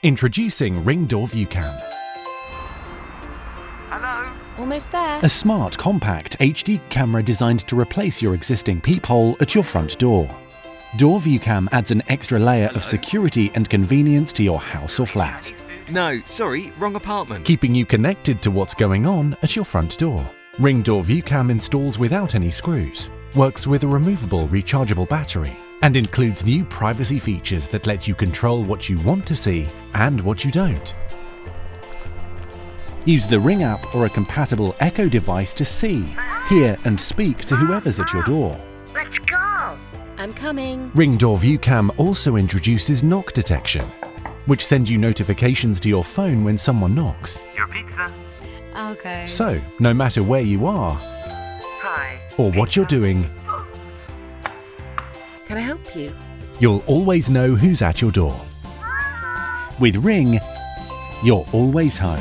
Introducing Ring Door View Cam. Hello? Almost there. A smart, compact HD camera designed to replace your existing peephole at your front door. Door View Cam adds an extra layer of security and convenience to your house or flat, No, sorry, wrong apartment. keeping you connected to what's going on at your front door. Ring Door View Cam installs without any screws, works with a removable rechargeable battery, and includes new privacy features that let you control what you want to see and what you don't. Use the Ring app or a compatible Echo device to see, hear and speak to whoever's at your door. Let's go! I'm coming. Ring Door View Cam also introduces knock detection, which sends you notifications to your phone when someone knocks. Your pizza. Okay. So, no matter where you are Hi. or what you're doing, Can I help you? you'll always know who's at your door. With Ring, you're always home.